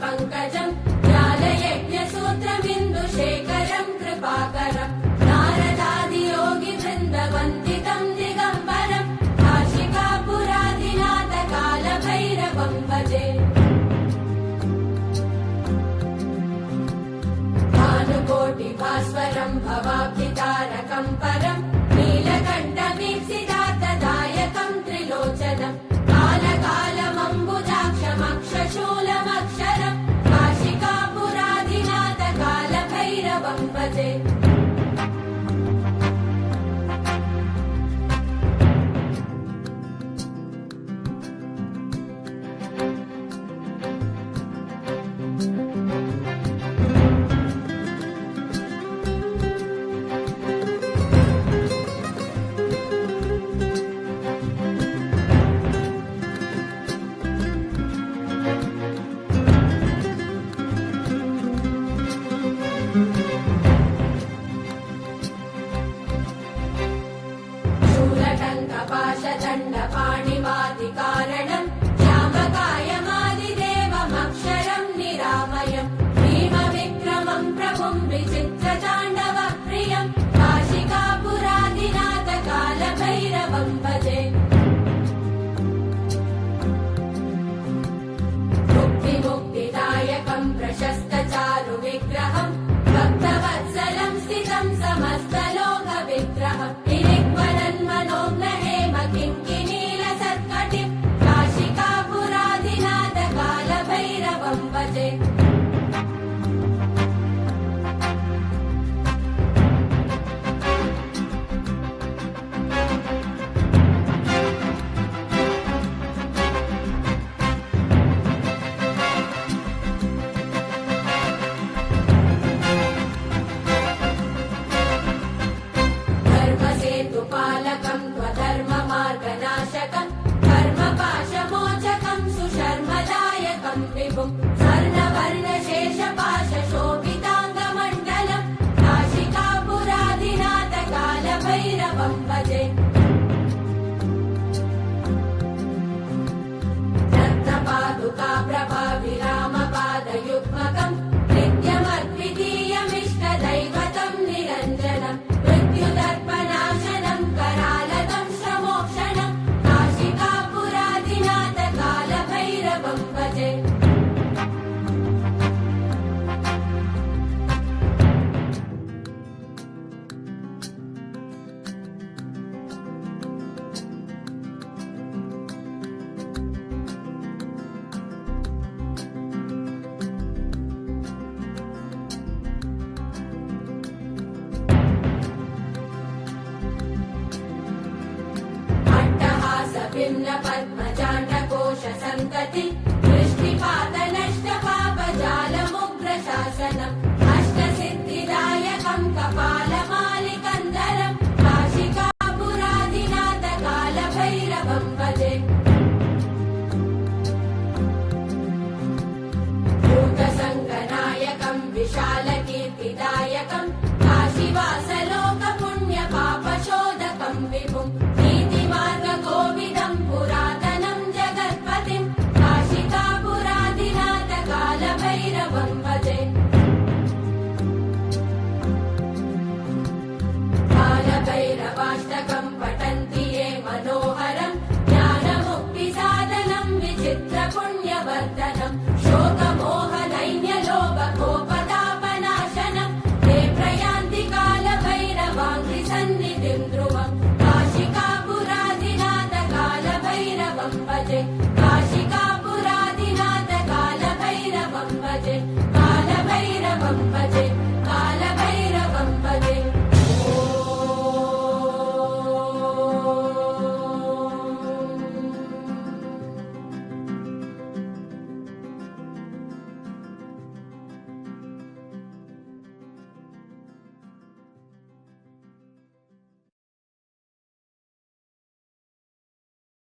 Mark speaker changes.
Speaker 1: पङ्कजम् ज्ञानयज्ञसूत्रमिन्दुशेखरम् कृपाकरम् नारदादियोगि वृन्दवन्दितम् दिगम्बरम् काशिकापुराधिनाथकालभैरवम् भजे भानुकोटिभास्वरम् भवाब्धितारकम् परम् नीलकण्ठमीप्सितार्थदायकम् त्रिलोचनम् कालकालमम्बुजाक्षमक्षशूलमक्षरम् काशिकापुराधिनाथकालभैरवम् भजे पाणिवादिकारणम् श्यामकायमादिदेवमक्षरम् निरामयम् भीमविक्रमम् प्रभुम् विचित्रताण्डवप्रियम् काशिकापुराधिनाथकालभैरवम् भजे मुक्तिमुक्तिदायकम् प्रशस्तचारुविग्रहम् भक्तवत्सलम् स्थितम् समस्तलोकविग्रहम् मनोज्ञहेम किङ्किनीलसत्कटिम् काशिकापुराधिनाथकालभैरवम् भजे धर्मसेतुपालकम् त्वधर्ममार्गनाशकम् कर्मपाशमोचकम् सुशर्मदायकम् विभुम् स्वर्णवर्णशेषपाशशोभिताङ्गमण्डलम् काशिकापुराधिनाथकालभैरवम् भजे रत्नपादुकाप्रभाविरामपादयुग्मकम् नित्यमद्वितीयमिष्टदैवतम् निरञ्जनम् मृत्युदर्पनाशनम् करालदम् श्रमोक्षणम् काशिकापुराधिनाथकालभैरवम् भजे पद्मजाण्डकोश सन्तति दृष्टिपातनष्टपापजालमुग्रशासनम् अष्टसिद्धिदायकम् कपालमालिकन्दरम् काशिकापुराधिनाथकालभैरवम् भजे भूतसङ्गनायकम् विशालकीर्तिदायकम् काशीवासलोकपुण्यपापशोधकम् विभुम् नीतिमार्गकोविदम् पुरातनम् जगत्पतिम् काशिकापुराधिनाथकालभैरवम् भजे कालभैरवाष्टकम् पठन्ति ये मनोहरम् ज्ञानमो कालभैरवं भजे काशिकापुरादिनाथ कालभैरवं भजे